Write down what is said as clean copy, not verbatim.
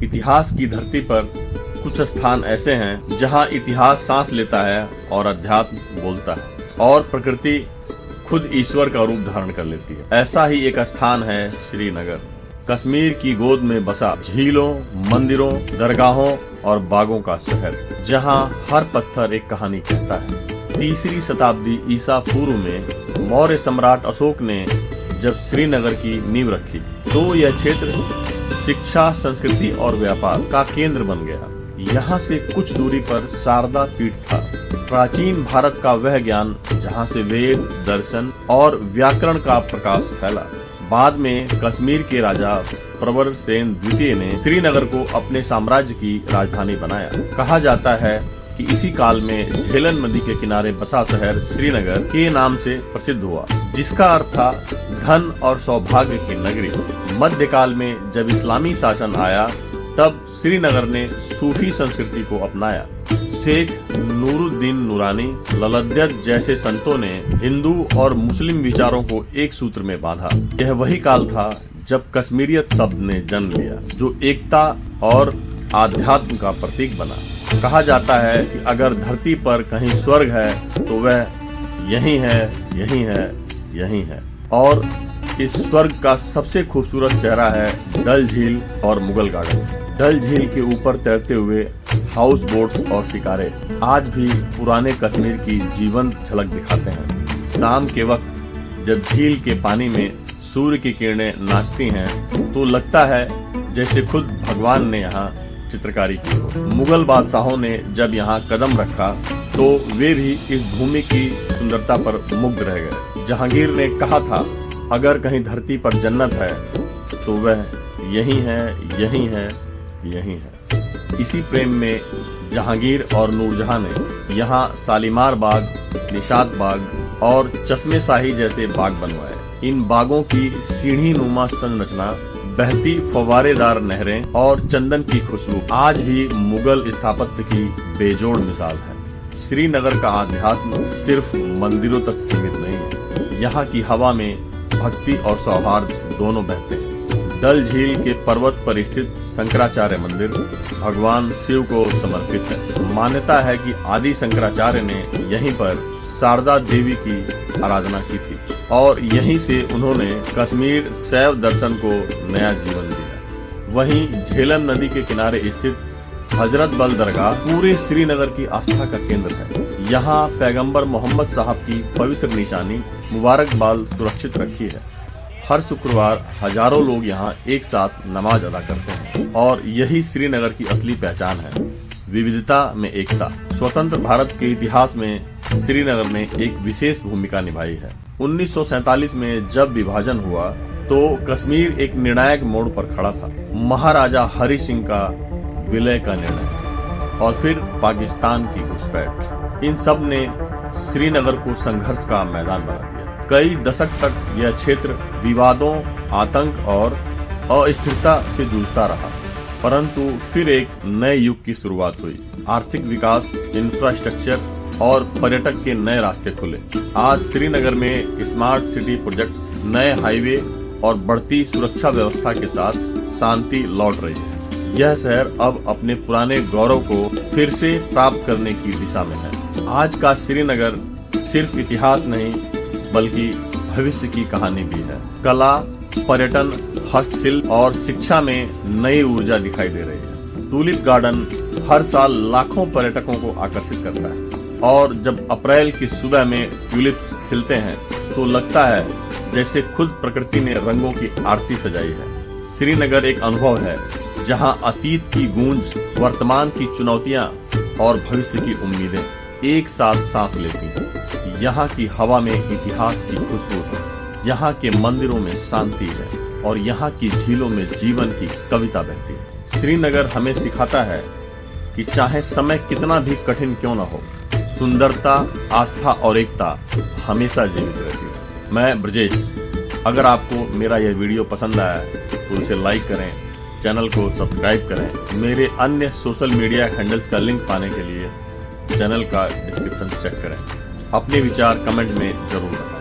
इतिहास की धरती पर कुछ स्थान ऐसे हैं जहां इतिहास सांस लेता है और अध्यात्म बोलता है और प्रकृति खुद ईश्वर का रूप धारण कर लेती है। ऐसा ही एक स्थान है श्रीनगर, कश्मीर की गोद में बसा झीलों, मंदिरों, दरगाहों और बागों का शहर, जहां हर पत्थर एक कहानी कहता है। 3री शताब्दी ईसा पूर्व में मौर्य सम्राट अशोक ने जब श्रीनगर की नींव रखी तो यह क्षेत्र शिक्षा, संस्कृति और व्यापार का केंद्र बन गया। यहाँ से कुछ दूरी पर शारदा पीठ था, प्राचीन भारत का वह ज्ञान जहाँ से वेद, दर्शन और व्याकरण का प्रकाश फैला। बाद में कश्मीर के राजा प्रवर सेन द्वितीय ने श्रीनगर को अपने साम्राज्य की राजधानी बनाया। कहा जाता है कि इसी काल में झेलम नदी के किनारे बसा शहर श्रीनगर के नाम से प्रसिद्ध हुआ, जिसका अर्थ था धन और सौभाग्य की नगरी। मध्यकाल में जब इस्लामी शासन आया तब श्रीनगर ने सूफी संस्कृति को अपनाया। शेख नूरुद्दीन नूरानी, ललद्यत जैसे संतों ने हिंदू और मुस्लिम विचारों को एक सूत्र में बांधा। यह वही काल था जब कश्मीरियत शब्द ने जन्म लिया, जो एकता और आध्यात्म का प्रतीक बना। कहा जाता है कि अगर धरती पर कहीं स्वर्ग है तो वह यही है, यही है, यही है। और इस स्वर्ग का सबसे खूबसूरत चेहरा है डल झील और मुगल गार्डन। डल झील के ऊपर तैरते हुए हाउस बोट्स और शिकारे आज भी पुराने कश्मीर की जीवंत झलक दिखाते हैं। शाम के वक्त जब झील के पानी में सूर्य की किरणें नाचती हैं तो लगता है जैसे खुद भगवान ने यहाँ चित्रकारी की हो। मुगल बादशाहों ने जब यहाँ कदम रखा तो वे भी इस भूमि की सुंदरता पर मुग्ध रह गए। जहांगीर ने कहा था, अगर कहीं धरती पर जन्नत है तो वह यही है, यही है, यही है। इसी प्रेम में जहांगीर और नूरजहां ने यहाँ शालीमार बाग, निशात बाग और चश्मे शाही जैसे बाग बनवाए। इन बागों की सीढ़ी नुमा संरचना, बहती फव्वारेदार नहरें और चंदन की खुशबू आज भी मुगल स्थापत्य की बेजोड़ मिसाल है। श्रीनगर का आध्यात्म सिर्फ मंदिरों तक सीमित नहीं है, यहाँ की हवा में भक्ति और सौहार्द दोनों बहते हैं। डल झील के पर्वत पर स्थित शंकराचार्य मंदिर भगवान शिव को समर्पित है। मान्यता है कि आदि शंकराचार्य ने यहीं पर शारदा देवी की आराधना की थी और यहीं से उन्होंने कश्मीर शैव दर्शन को नया जीवन दिया। वहीं झेलम नदी के किनारे स्थित हजरत बल दरगाह पूरे श्रीनगर की आस्था का केंद्र है। यहाँ पैगंबर मोहम्मद साहब की पवित्र निशानी मुबारक बाल सुरक्षित रखी है। हर शुक्रवार हजारों लोग यहाँ एक साथ नमाज अदा करते हैं और यही श्रीनगर की असली पहचान है, विविधता में एकता। स्वतंत्र भारत के इतिहास में श्रीनगर ने एक विशेष भूमिका निभाई है। 1947 में जब विभाजन हुआ तो कश्मीर एक निर्णायक मोड़ पर खड़ा था। महाराजा हरि सिंह का विलय का निर्णय और फिर पाकिस्तान की घुसपैठ, इन सब ने श्रीनगर को संघर्ष का मैदान बना दिया। कई दशक तक यह क्षेत्र विवादों, आतंक और अस्थिरता से जूझता रहा, परंतु फिर एक नए युग की शुरुआत हुई। आर्थिक विकास, इंफ्रास्ट्रक्चर और पर्यटक के नए रास्ते खुले। आज श्रीनगर में स्मार्ट सिटी प्रोजेक्ट्स, नए हाईवे और बढ़ती सुरक्षा व्यवस्था के साथ शांति लौट रही है। यह शहर अब अपने पुराने गौरव को फिर से प्राप्त करने की दिशा में है। आज का श्रीनगर सिर्फ इतिहास नहीं बल्कि भविष्य की कहानी भी है। कला, पर्यटन, हस्तशिल्प और शिक्षा में नई ऊर्जा दिखाई दे रही है। टूलिप गार्डन हर साल लाखों पर्यटकों को आकर्षित करता है और जब अप्रैल की सुबह में ट्यूलिप्स खिलते हैं तो लगता है जैसे खुद प्रकृति ने रंगों की आरती सजाई है। श्रीनगर एक अनुभव है जहां अतीत की गूंज, वर्तमान की चुनौतियां और भविष्य की उम्मीदें एक साथ सांस लेती हैं। यहाँ की हवा में इतिहास की खुशबू है, यहाँ के मंदिरों में शांति है और यहाँ की झीलों में जीवन की कविता बहती है। श्रीनगर हमें सिखाता है कि चाहे समय कितना भी कठिन क्यों न हो, सुंदरता, आस्था और एकता हमेशा जीवित रहती है। मैं ब्रजेश, अगर आपको मेरा यह वीडियो पसंद आया तो इसे लाइक करें, चैनल को सब्सक्राइब करें। मेरे अन्य सोशल मीडिया हैंडल्स का लिंक पाने के लिए चैनल का डिस्क्रिप्शन चेक करें। अपने विचार कमेंट में जरूर बताएं।